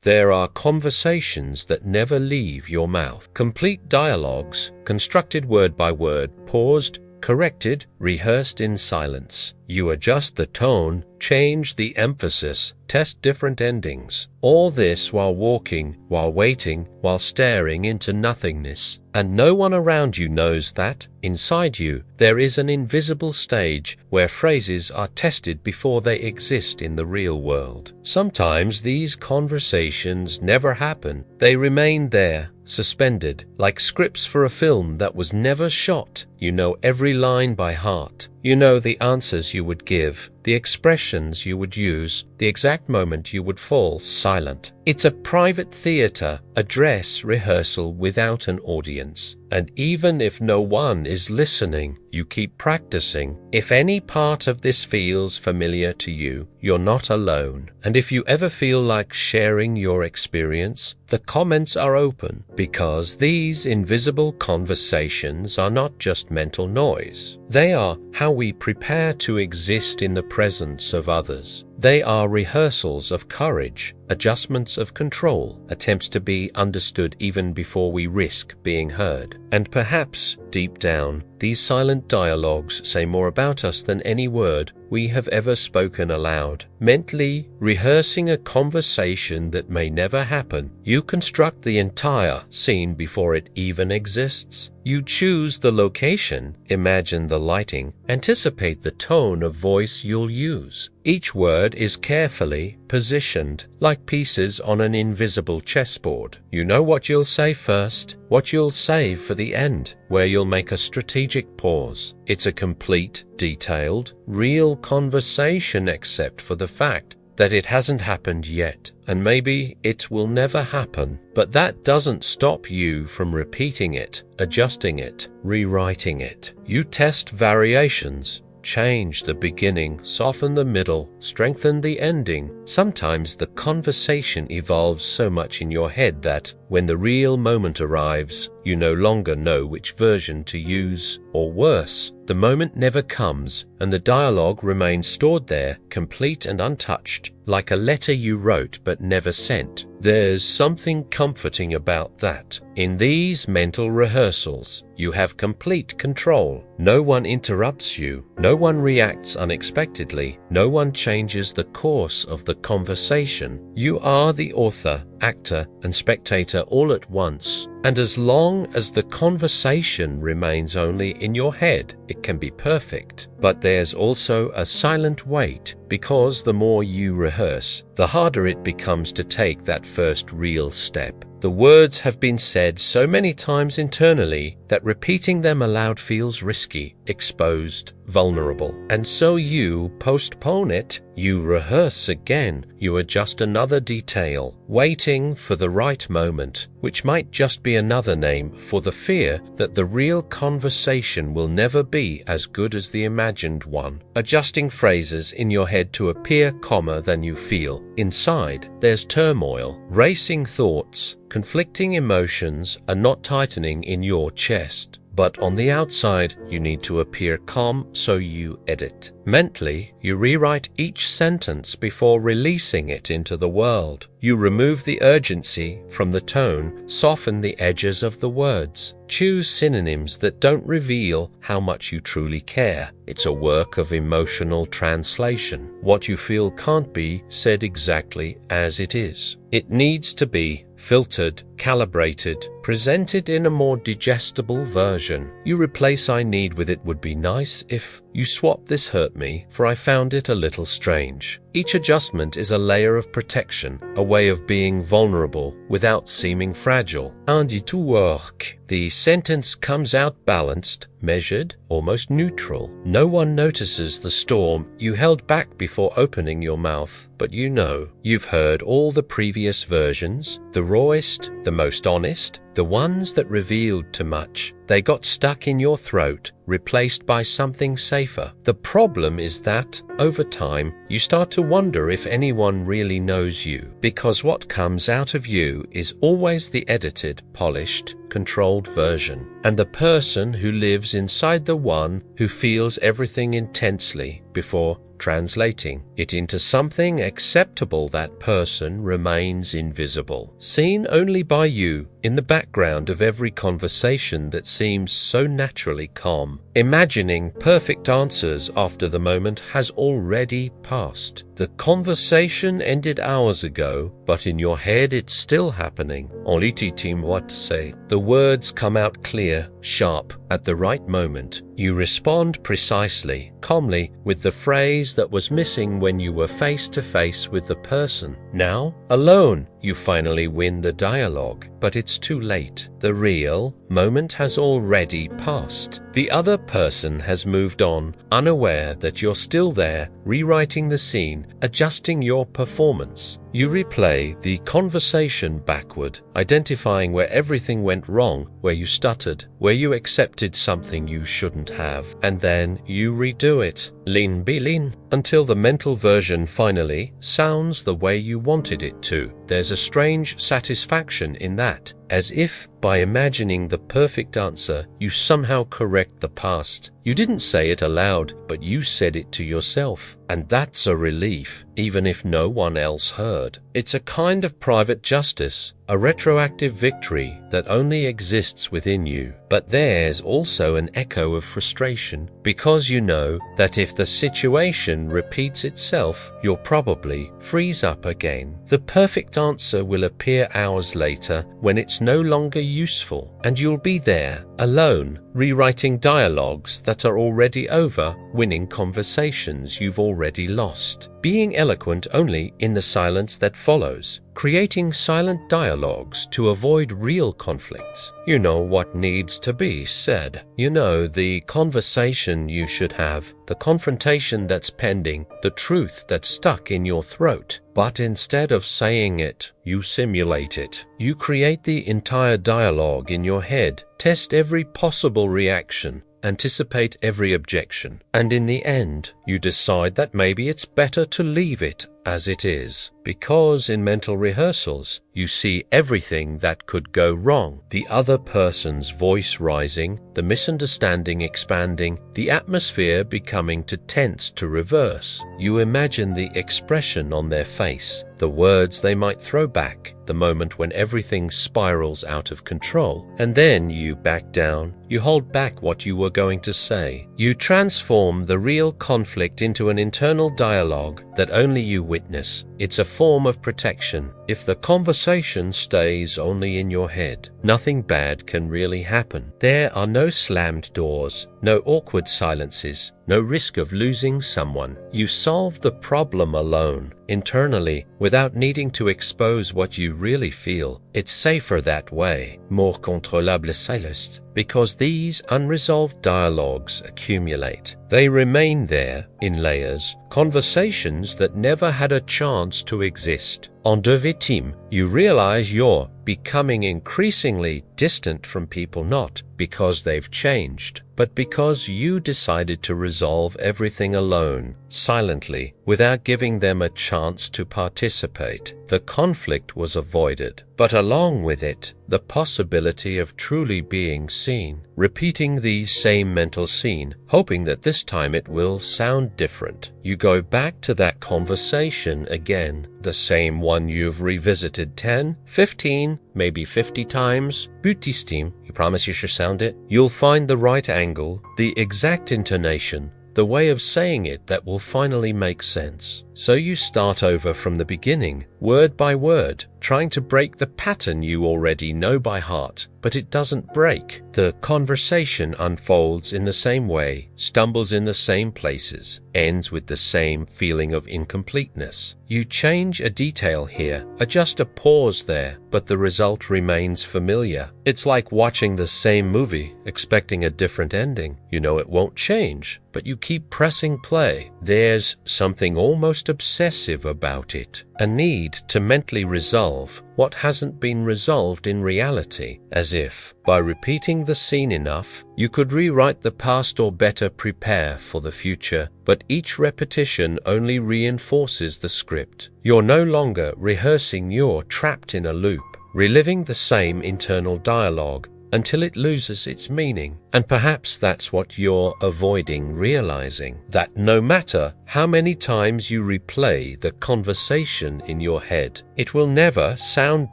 There are conversations that never leave your mouth. Complete dialogues, constructed word by word, paused, corrected, rehearsed in silence. You adjust the tone, change the emphasis, test different endings. All this while walking, while waiting, while staring into nothingness. And no one around you knows that, inside you, there is an invisible stage where phrases are tested before they exist in the real world. Sometimes these conversations never happen. They remain there, suspended, like scripts for a film that was never shot. You know every line by heart. You know the answers you would give, the expressions you would use, the exact moment you would fall silent. It's a private theater, a dress rehearsal without an audience. And even if no one is listening, you keep practicing. If any part of this feels familiar to you, you're not alone. And if you ever feel like sharing your experience, the comments are open, because these invisible conversations are not just mental noise. They are how we prepare to exist in the presence of others. They are rehearsals of courage, adjustments of control, attempts to be understood even before we risk being heard. And perhaps, deep down, these silent dialogues say more about us than any word we have ever spoken aloud. Mentally rehearsing a conversation that may never happen, you construct the entire scene before it even exists. You choose the location, imagine the lighting, anticipate the tone of voice you'll use. Each word is carefully positioned, like pieces on an invisible chessboard. You know what you'll say first, what you'll save for the end, where you'll make a strategic pause. It's a complete, detailed, real conversation except for the fact that it hasn't happened yet, and maybe it will never happen. But that doesn't stop you from repeating it, adjusting it, rewriting it. You test variations, change the beginning, soften the middle, strengthen the ending. Sometimes the conversation evolves so much in your head that, when the real moment arrives, you no longer know which version to use, or worse, the moment never comes, and the dialogue remains stored there, complete and untouched, like a letter you wrote but never sent. There's something comforting about that. In these mental rehearsals, you have complete control. No one interrupts you, no one reacts unexpectedly, no one changes the course of the conversation. You are the author, actor, and spectator all at once. And as long as the conversation remains only in your head, it can be perfect. But there's also a silent wait, because the more you rehearse, the harder it becomes to take that first real step. The words have been said so many times internally that repeating them aloud feels risky, exposed, vulnerable. And so you postpone it, you rehearse again, you adjust another detail, waiting for the right moment, which might just be another name for the fear that the real conversation will never be as good as the imagined one. Adjusting phrases in your head to appear calmer than you feel. Inside, there's turmoil, racing thoughts, conflicting emotions are not tightening in your chest. But on the outside, you need to appear calm, so you edit. Mentally, you rewrite each sentence before releasing it into the world. You remove the urgency from the tone, soften the edges of the words. Choose synonyms that don't reveal how much you truly care. It's a work of emotional translation. What you feel can't be said exactly as it is. It needs to be filtered, calibrated, presented in a more digestible version. You replace "I need" with "it would be nice if." You swap "this hurt me" for "I found it a little strange." Each adjustment is a layer of protection, a way of being vulnerable without seeming fragile. Un dit tout work. The sentence comes out balanced, measured, almost neutral. No one notices the storm you held back before opening your mouth, but you know. You've heard all the previous versions, the rawest, the most honest, the ones that revealed too much. They got stuck in your throat, replaced by something safer. The problem is that over time, you start to wonder if anyone really knows you, because what comes out of you is always the edited, polished, controlled version, and the person who lives inside the one who feels everything intensely before translating it into something acceptable. That person remains invisible, seen only by you in the background of every conversation that seems so naturally calm. Imagining perfect answers after the moment has already passed. The conversation ended hours ago, but in your head it's still happening. En légitime what to say. The words come out clear, sharp, at the right moment. You respond precisely, calmly, with the phrase that was missing when you were face to face with the person. Now, alone, you finally win the dialogue, but it's too late. The real moment has already passed. The other person has moved on, unaware that you're still there, rewriting the scene, adjusting your performance. You replay the conversation backward, identifying where everything went wrong, where you stuttered, where you accepted something you shouldn't have, and then you redo it, line by line, until the mental version finally sounds the way you wanted it to. There's a strange satisfaction in that, as if by imagining the perfect answer, you somehow correct the past. You didn't say it aloud, but you said it to yourself, and that's a relief, even if no one else heard. It's a kind of private justice, a retroactive victory that only exists within you. But there's also an echo of frustration, because you know that if the situation repeats itself, you'll probably freeze up again. The perfect answer will appear hours later when it's no longer useful, and you'll be there, alone, rewriting dialogues that are already over, winning conversations you've already lost, being eloquent only in the silence that follows, creating silent dialogues to avoid real conflicts. You know what needs to be said. You know the conversation you should have, the confrontation that's pending, the truth that's stuck in your throat. But instead of saying it, you simulate it. You create the entire dialogue in your head, test every possible reaction, anticipate every objection, and in the end, you decide that maybe it's better to leave it as it is, because in mental rehearsals, you see everything that could go wrong, the other person's voice rising, the misunderstanding expanding, the atmosphere becoming too tense to reverse. You imagine the expression on their face, the words they might throw back, the moment when everything spirals out of control, and then you back down. You hold back what you were going to say. You transform the real conflict into an internal dialogue that only you witness. It's a form of protection. If the conversation stays only in your head, nothing bad can really happen. There are no slammed doors, no awkward silences, no risk of losing someone. You solve the problem alone, internally, without needing to expose what you really feel. It's safer that way, more contrôlable silence, because these unresolved dialogues accumulate. They remain there, in layers, conversations that never had a chance to exist. En deux victimes, you realize you're becoming increasingly distant from people, not because they've changed, but because you decided to resolve everything alone, silently, without giving them a chance to participate. The conflict was avoided, but along with it, the possibility of truly being seen, repeating the same mental scene, hoping that this time it will sound different. You go back to that conversation again, the same one you've revisited 10, 15, maybe 50 times. But you promise you should sound it? You'll find the right angle, the exact intonation, the way of saying it that will finally make sense. So you start over from the beginning, word by word, trying to break the pattern you already know by heart, but it doesn't break. The conversation unfolds in the same way, stumbles in the same places, ends with the same feeling of incompleteness. You change a detail here, adjust a pause there, but the result remains familiar. It's like watching the same movie, expecting a different ending. You know it won't change, but you keep pressing play. There's something almost obsessive about it, a need need to mentally resolve what hasn't been resolved in reality, as if, by repeating the scene enough, you could rewrite the past or better prepare for the future, but each repetition only reinforces the script. You're no longer rehearsing, you're trapped in a loop, reliving the same internal dialogue until it loses its meaning. And perhaps that's what you're avoiding realizing, that no matter how many times you replay the conversation in your head, it will never sound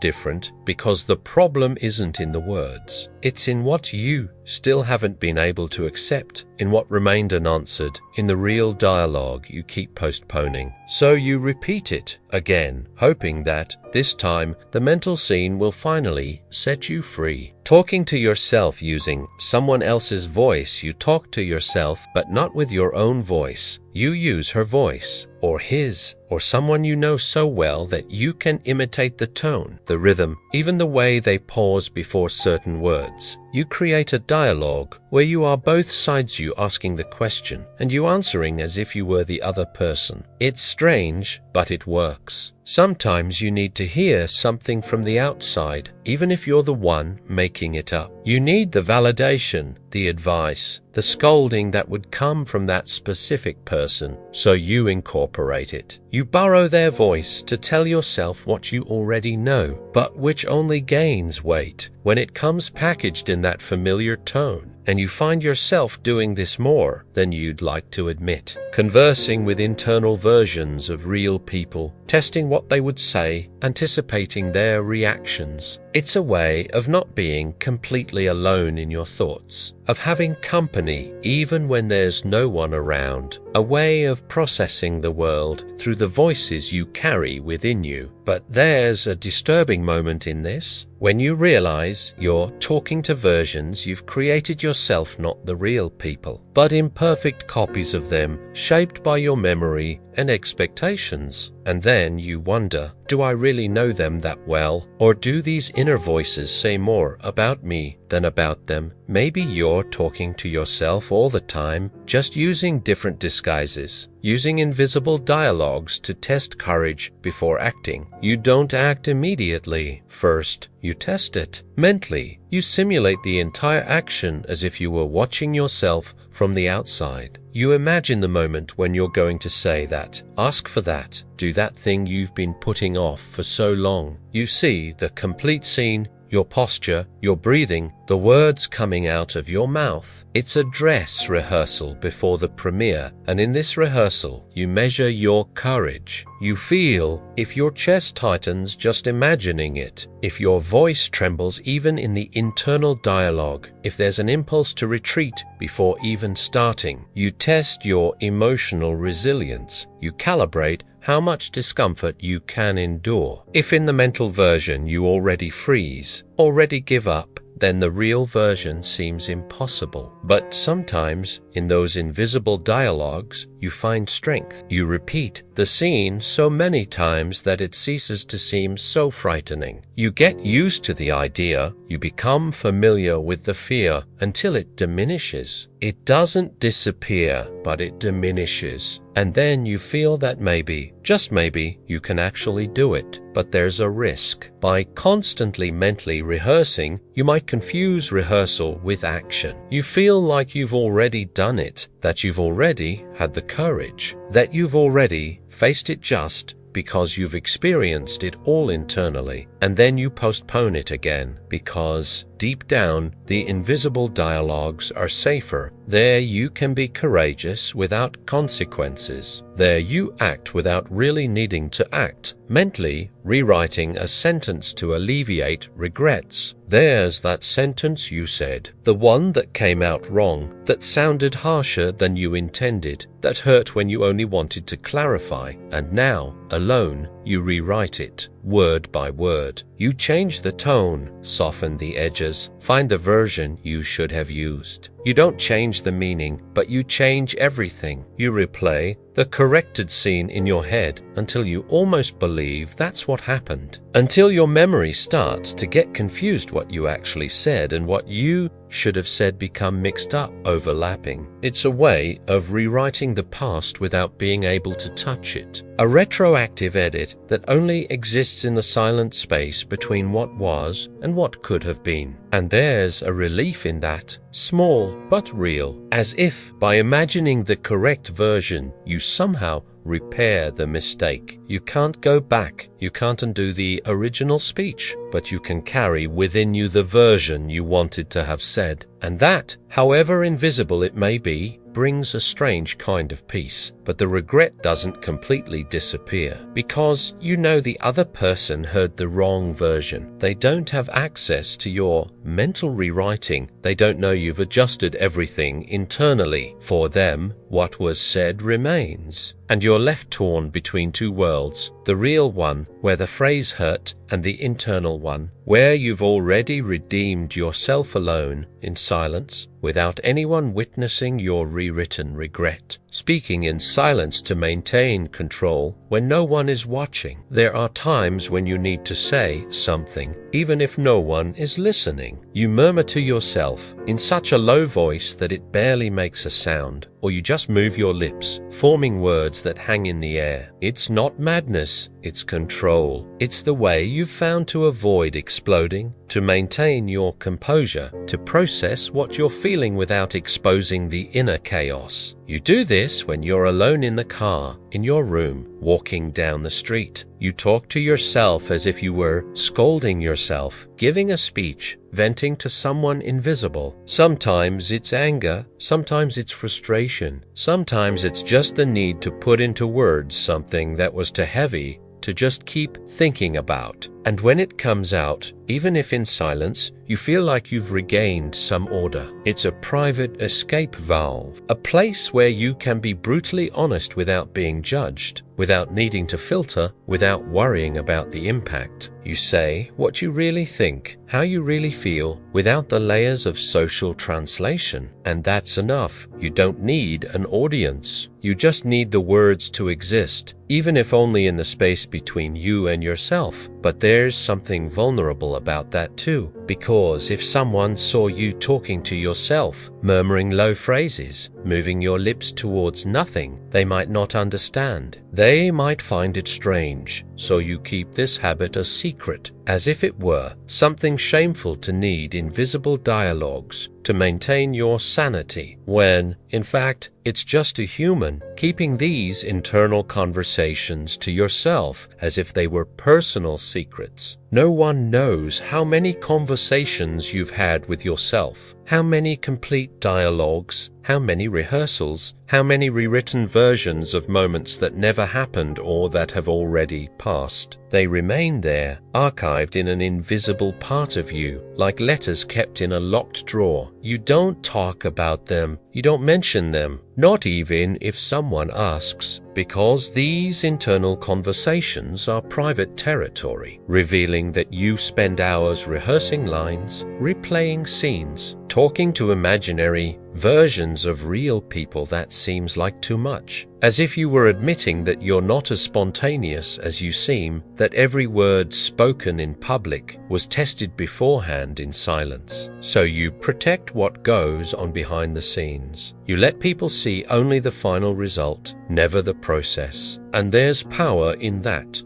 different, because the problem isn't in the words. It's in what you still haven't been able to accept, in what remained unanswered, in the real dialogue you keep postponing. So you repeat it again, hoping that this time the mental scene will finally set you free. Talking to yourself using someone else's voice, you talk to yourself, but not with your own voice. You use her voice, or his, or someone you know so well that you can imitate the tone, the rhythm, even the way they pause before certain words. You create a dialogue where you are both sides, you asking the question and you answering as if you were the other person. It's strange, but it works. Sometimes you need to hear something from the outside, even if you're the one making it up. You need the validation, the advice, the scolding that would come from that specific person, so you incorporate it. You borrow their voice to tell yourself what you already know, but which only gains weight when it comes packaged in that familiar tone. And you find yourself doing this more than you'd like to admit. Conversing with internal versions of real people, testing what they would say, anticipating their reactions. It's a way of not being completely alone in your thoughts, of having company even when there's no one around, a way of processing the world through the voices you carry within you. But there's a disturbing moment in this, when you realize you're talking to versions you've created yourself, not the real people, but imperfect copies of them, shaped by your memory and expectations. And then you wonder, do I really know them that well? Or do these inner voices say more about me than about them? Maybe you're talking to yourself all the time, just using different disguises, using invisible dialogues to test courage before acting. You don't act immediately. First, you test it. Mentally, you simulate the entire action as if you were watching yourself from the outside. You imagine the moment when you're going to say that, ask for that, do that thing you've been putting off for so long. You see the complete scene, your posture, your breathing, the words coming out of your mouth. It's a dress rehearsal before the premiere, and in this rehearsal, you measure your courage. You feel if your chest tightens just imagining it, if your voice trembles even in the internal dialogue, if there's an impulse to retreat before even starting. You test your emotional resilience. You calibrate how much discomfort you can endure. If in the mental version you already freeze, already give up, then the real version seems impossible. But sometimes, in those invisible dialogues, you find strength. You repeat the scene so many times that it ceases to seem so frightening. You get used to the idea, you become familiar with the fear until it diminishes. It doesn't disappear, but it diminishes. And then you feel that maybe, just maybe, you can actually do it. But there's a risk. By constantly mentally rehearsing, you might confuse rehearsal with action. You feel like you've already done it, that you've already had the courage, that you've already faced it just because you've experienced it all internally, and then you postpone it again because deep down the invisible dialogues are safer. There you can be courageous without consequences. There you act without really needing to act, mentally rewriting a sentence to alleviate regrets. There's that sentence you said, the one that came out wrong, that sounded harsher than you intended, that hurt when you only wanted to clarify, and now, alone, you rewrite it, word by word. You change the tone, soften the edges, find the version you should have used. You don't change the meaning, but you change everything. You replay the corrected scene in your head until you almost believe that's what happened. Until your memory starts to get confused what you actually said and what you should have said become mixed up, overlapping. It's a way of rewriting the past without being able to touch it. A retroactive edit that only exists in the silent space between what was and what could have been. And there's a relief in that, small but real, as if by imagining the correct version, you somehow repair the mistake. You can't go back, you can't undo the original speech, but you can carry within you the version you wanted to have said. And that, however invisible it may be, brings a strange kind of peace. But the regret doesn't completely disappear, because you know the other person heard the wrong version. They don't have access to your mental rewriting. They don't know you've adjusted everything internally. For them, what was said remains. And you're left torn between two worlds, the real one, where the phrase hurt, and the internal one, where you've already redeemed yourself alone, in silence, without anyone witnessing your rewritten regret. Speaking in silence to maintain control when no one is watching. There are times when you need to say something, even if no one is listening. You murmur to yourself in such a low voice that it barely makes a sound, or you just move your lips, forming words that hang in the air. It's not madness, it's control. It's the way you've found to avoid exploding, to maintain your composure, to process what you're feeling without exposing the inner chaos. You do this when you're alone in the car, in your room, walking down the street. You talk to yourself as if you were scolding yourself, giving a speech, venting to someone invisible. Sometimes it's anger, sometimes it's frustration, sometimes it's just the need to put into words something that was too heavy to just keep thinking about. And when it comes out, even if in silence, you feel like you've regained some order. It's a private escape valve, a place where you can be brutally honest without being judged, without needing to filter, without worrying about the impact. You say what you really think, how you really feel, without the layers of social translation. And that's enough. You don't need an audience. You just need the words to exist, even if only in the space between you and yourself. But there's something vulnerable about that too, because if someone saw you talking to yourself, murmuring low phrases, moving your lips towards nothing, they might not understand. They might find it strange, so you keep this habit a secret, as if it were something shameful to need invisible dialogues to maintain your sanity, when, in fact, it's just a human keeping these internal conversations to yourself as if they were personal secrets. No one knows how many conversations you've had with yourself, how many complete dialogues, how many rehearsals, how many rewritten versions of moments that never happened or that have already passed. They remain there, archived in an invisible part of you, like letters kept in a locked drawer. You don't talk about them, you don't mention them, not even if someone asks, because these internal conversations are private territory, revealing that you spend hours rehearsing lines, replaying scenes, talking to imaginary versions of real people. That seems like too much, as if you were admitting that you're not as spontaneous as you seem, that every word spoken in public was tested beforehand in silence. So you protect what goes on behind the scenes. You let people see only the final result, never the process. And there's power in that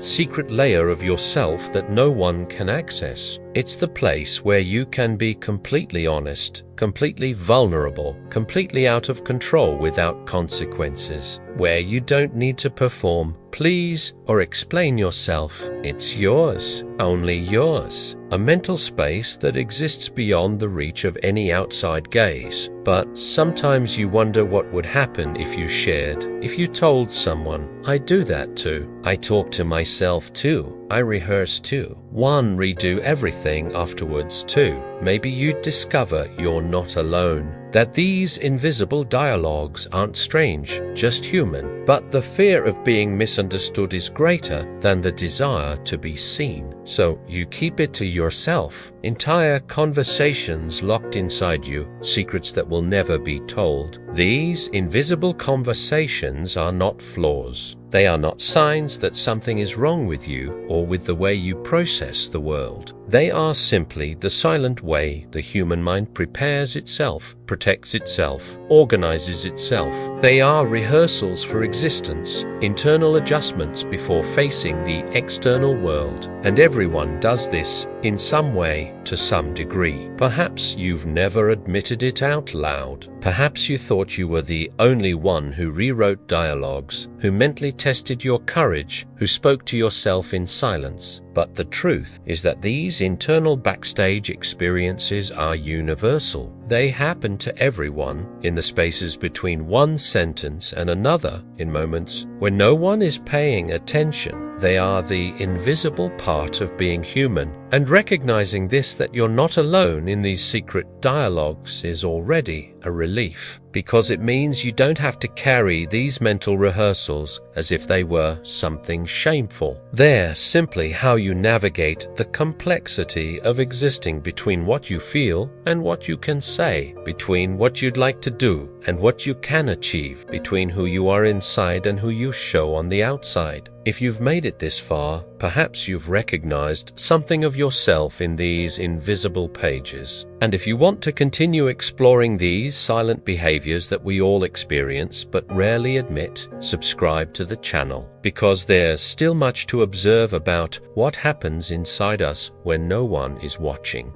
secret layer of yourself that no one can access. It's the place where you can be completely honest, completely vulnerable, completely out of control without consequences, where you don't need to perform, please, or explain yourself. It's yours, only yours. A mental space that exists beyond the reach of any outside gaze. But sometimes you wonder what would happen if you shared, if you told someone. I do that too. I talk to myself too. I rehearse too. One redo everything afterwards too. Maybe you'd discover you're not alone. that these invisible dialogues aren't strange, just human, but the fear of being misunderstood is greater than the desire to be seen. So you keep it to yourself, entire conversations locked inside you, secrets that will never be told. These invisible conversations are not flaws. They are not signs that something is wrong with you or with the way you process the world. They are simply the silent way the human mind prepares itself, protects itself, organizes itself. They are rehearsals for existence, internal adjustments before facing the external world. And everyone does this in some way to some degree. Perhaps you've never admitted it out loud. Perhaps you thought you were the only one who rewrote dialogues, who mentally tested your courage, who spoke to yourself in silence. But the truth is that these internal backstage experiences are universal. They happen to everyone in the spaces between one sentence and another, in moments when no one is paying attention. They are the invisible part of being human. And recognizing this, that you're not alone in these secret dialogues, is already a relief, because it means you don't have to carry these mental rehearsals as if they were something shameful. They're simply how you navigate the complexity of existing between what you feel and what you can say, between what you'd like to do and what you can achieve, between who you are inside and who you show on the outside. If you've made it this far, perhaps you've recognized something of yourself in these invisible pages. And if you want to continue exploring these silent behaviors that we all experience but rarely admit, subscribe to the channel, because there's still much to observe about what happens inside us when no one is watching.